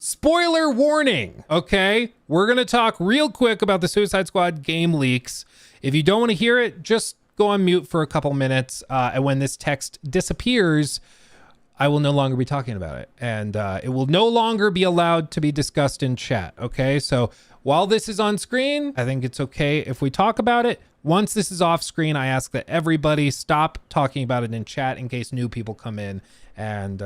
Spoiler warning, okay? We're going to talk real quick about the Suicide Squad game leaks. If you don't want to hear it, just go on mute for a couple minutes. And when this text disappears, I will no longer be talking about it. And it will no longer be allowed to be discussed in chat, okay? So while this is on screen, I think it's okay if we talk about it. Once this is off screen, I ask that everybody stop talking about it in chat in case new people come in and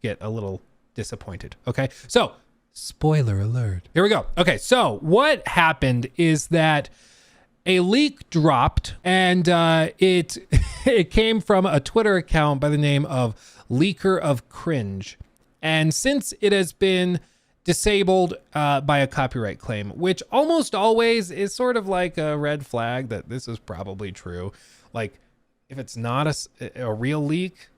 get a little disappointed, okay? So, spoiler alert. Here we go. Okay, so what happened is that a leak dropped, and it came from a Twitter account by the name of Leaker of Cringe. And since it has been disabled by a copyright claim, which almost always is sort of like a red flag that this is probably true. Like, if it's not a real leak,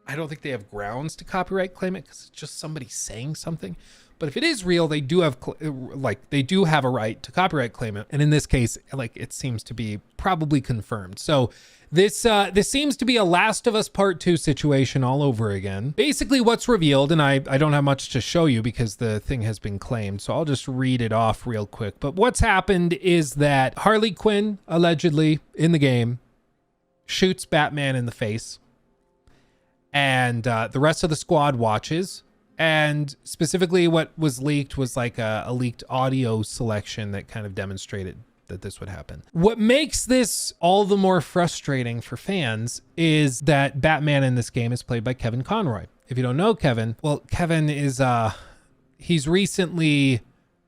I don't think they have grounds to copyright claim it because it's just somebody saying something. But if it is real, they do have they do have a right to copyright claim it. And in this case, like, it seems to be probably confirmed. So this seems to be a Last of Us Part 2 situation all over again. Basically what's revealed, and I don't have much to show you because the thing has been claimed, so I'll just read it off real quick. But what's happened is that Harley Quinn, allegedly, in the game, shoots Batman in the face. And the rest of the squad watches. And specifically what was leaked was like a leaked audio selection that kind of demonstrated that this would happen. What makes this all the more frustrating for fans is that Batman in this game is played by Kevin Conroy. If you don't know Kevin, well, Kevin is, he's recently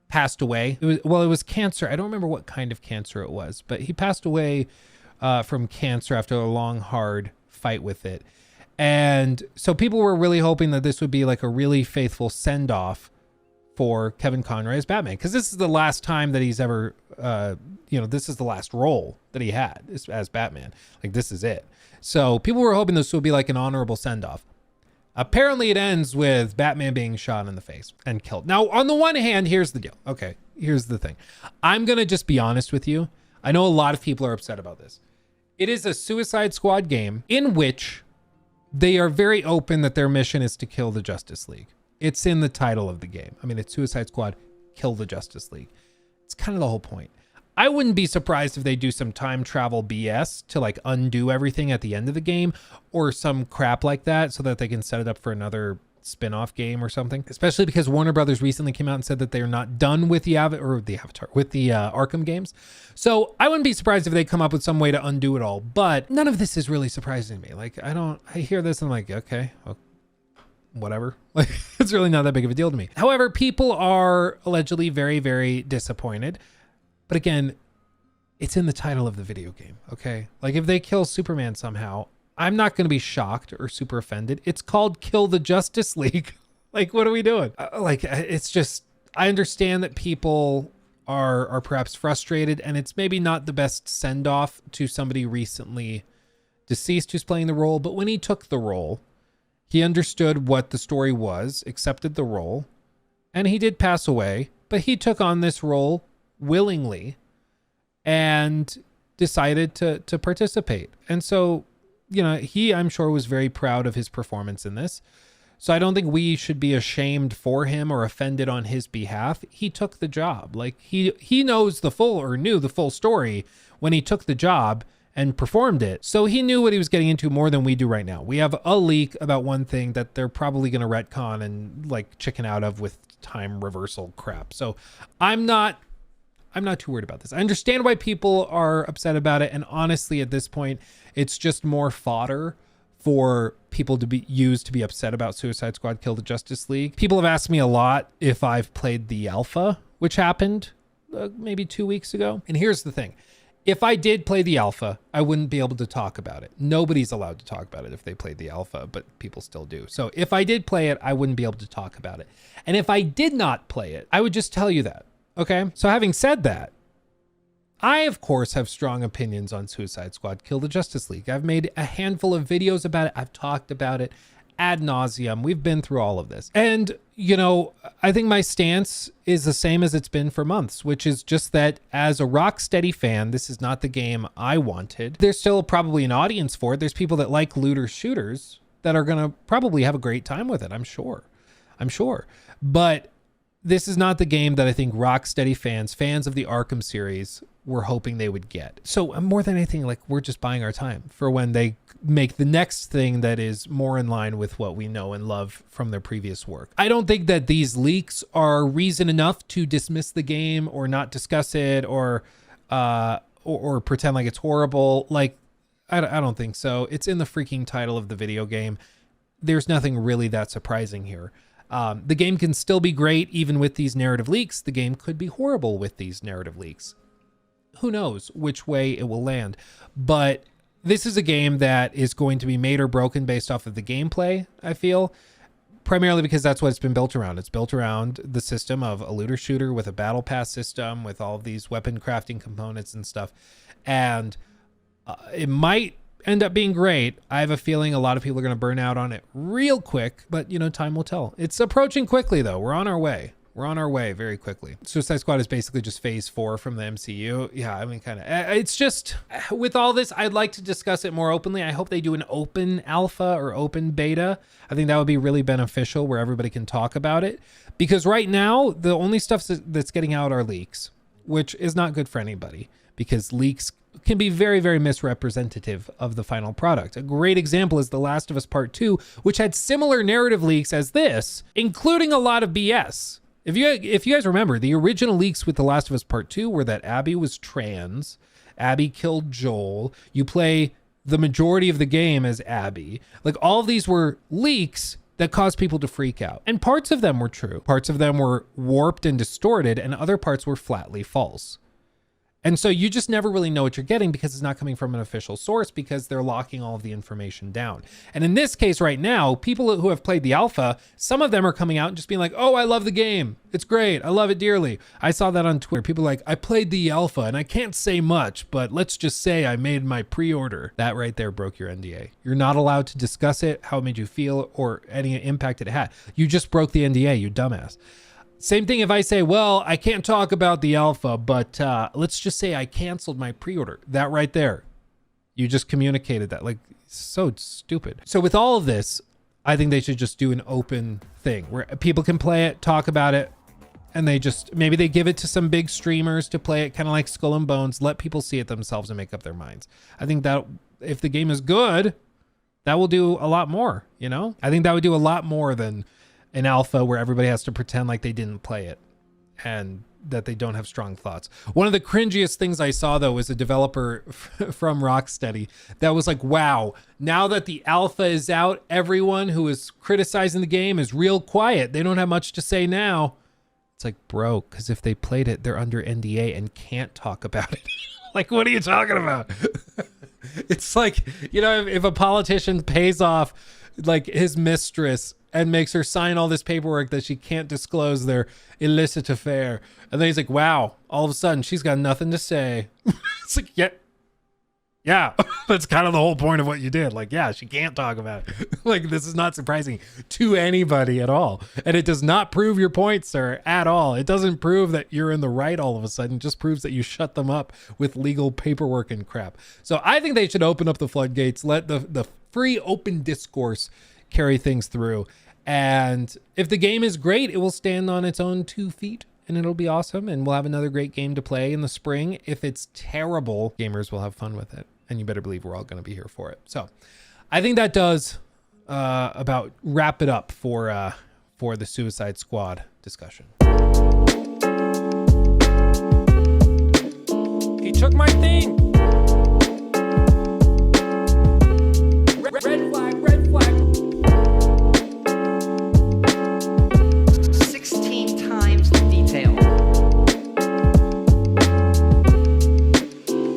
passed away. It was cancer. I don't remember what kind of cancer it was, but he passed away from cancer after a long, hard fight with it. And so people were really hoping that this would be like a really faithful send-off for Kevin Conroy as Batman, because this is the last time that he's ever, this is the last role that he had as Batman. Like, this is it. So people were hoping this would be like an honorable send-off. Apparently it ends with Batman being shot in the face and killed. Now, on the one hand, here's the deal. Okay, here's the thing. I'm going to just be honest with you. I know a lot of people are upset about this. It is a Suicide Squad game in which they are very open that their mission is to kill the Justice League. It's in the title of the game. I mean, it's Suicide Squad, kill the Justice League. It's kind of the whole point. I wouldn't be surprised if they do some time travel BS to like undo everything at the end of the game or some crap like that so that they can set it up for another spin-off game or something, especially because Warner Brothers recently came out and said that they're not done with the Arkham games. So I wouldn't be surprised if they come up with some way to undo it all, but none of this is really surprising to me. Like, I hear this and I'm like, okay, well, whatever. Like, it's really not that big of a deal to me. However, people are allegedly very, very disappointed. But again, it's in the title of the video game, okay? Like, if they kill Superman somehow, I'm not going to be shocked or super offended. It's called Kill the Justice League. Like, what are we doing? It's just, I understand that people are perhaps frustrated, and it's maybe not the best send-off to somebody recently deceased who's playing the role, but when he took the role, he understood what the story was, accepted the role, and he did pass away, but he took on this role willingly and decided to participate. And so, he, I'm sure, was very proud of his performance in this. So I don't think we should be ashamed for him or offended on his behalf. He took the job. Like, he knows knew the full story when he took the job and performed it. So he knew what he was getting into more than we do right now. We have a leak about one thing that they're probably going to retcon and like chicken out of with time reversal crap. So I'm not too worried about this. I understand why people are upset about it. And honestly, at this point, it's just more fodder for people to be used to be upset about Suicide Squad Kill the Justice League. People have asked me a lot if I've played the alpha, which happened maybe 2 weeks ago. And here's the thing. If I did play the alpha, I wouldn't be able to talk about it. Nobody's allowed to talk about it if they played the alpha, but people still do. So if I did play it, I wouldn't be able to talk about it. And if I did not play it, I would just tell you that. Okay? So having said that, I, of course, have strong opinions on Suicide Squad Kill the Justice League. I've made a handful of videos about it. I've talked about it ad nauseum. We've been through all of this. And, I think my stance is the same as it's been for months, which is just that as a Rocksteady fan, this is not the game I wanted. There's still probably an audience for it. There's people that like looter shooters that are going to probably have a great time with it, I'm sure. But this is not the game that I think Rocksteady fans of the Arkham series were hoping they would get. So more than anything, like, we're just buying our time for when they make the next thing that is more in line with what we know and love from their previous work. I don't think that these leaks are reason enough to dismiss the game or not discuss it or pretend like it's horrible. Like, I don't think so. It's in the freaking title of the video game. There's nothing really that surprising here. The game can still be great even with these narrative leaks. The game could be horrible with these narrative leaks. Who knows which way it will land. But this is a game that is going to be made or broken based off of the gameplay, I feel. Primarily because that's what it's been built around. It's built around the system of a looter shooter with a battle pass system, with all of these weapon crafting components and stuff. And it might end up being great. I have a feeling a lot of people are going to burn out on it real quick, but time will tell. It's approaching quickly though. We're on our way. We're on our way very quickly. Suicide Squad is basically just phase 4 from the MCU. Yeah, I mean, kind of. It's just, with all this, I'd like to discuss it more openly. I hope they do an open alpha or open beta. I think that would be really beneficial where everybody can talk about it. Because right now, the only stuff that's getting out are leaks, which is not good for anybody because leaks can be very, very misrepresentative of the final product. A great example is The Last of Us Part 2, which had similar narrative leaks as this, including a lot of BS. If you guys remember, the original leaks with The Last of Us Part 2 were that Abby was trans, Abby killed Joel, you play the majority of the game as Abby. Like, all of these were leaks that caused people to freak out. And parts of them were true. Parts of them were warped and distorted, and other parts were flatly false. And so you just never really know what you're getting because it's not coming from an official source because they're locking all of the information down. And in this case right now, people who have played the alpha, some of them are coming out and just being like, oh, I love the game. It's great. I love it dearly. I saw that on Twitter. People are like, I played the alpha and I can't say much, but let's just say I made my pre-order. That right there broke your NDA. You're not allowed to discuss it, how it made you feel, or any impact it had. You just broke the NDA, you dumbass. Same thing if I say, well, I can't talk about the alpha, but let's just say I canceled my pre-order. That right there, you just communicated that. Like, so stupid. So with all of this, I think they should just do an open thing where people can play it, talk about it, and maybe they give it to some big streamers to play it, kind of like Skull and Bones, let people see it themselves and make up their minds. I think that if the game is good, that will do a lot more, I think that would do a lot more than an alpha where everybody has to pretend like they didn't play it and that they don't have strong thoughts. One of the cringiest things I saw though was a developer from Rocksteady that was like, wow, now that the alpha is out, everyone who is criticizing the game is real quiet. They don't have much to say now. It's like, bro, because if they played it, they're under NDA and can't talk about it. Like, what are you talking about? It's like, if a politician pays off like his mistress and makes her sign all this paperwork that she can't disclose their illicit affair. And then he's like, wow, all of a sudden she's got nothing to say. It's like, yeah, that's kind of the whole point of what you did. Like, yeah, she can't talk about it. Like, this is not surprising to anybody at all. And it does not prove your point, sir, at all. It doesn't prove that you're in the right all of a sudden. It just proves that you shut them up with legal paperwork and crap. So I think they should open up the floodgates, let the free open discourse carry things through. And if the game is great, it will stand on its own 2 feet and it'll be awesome. And we'll have another great game to play in the spring. If it's terrible, gamers will have fun with it. And you better believe we're all going to be here for it. So I think that does about wrap it up for the Suicide Squad discussion. He took my thing.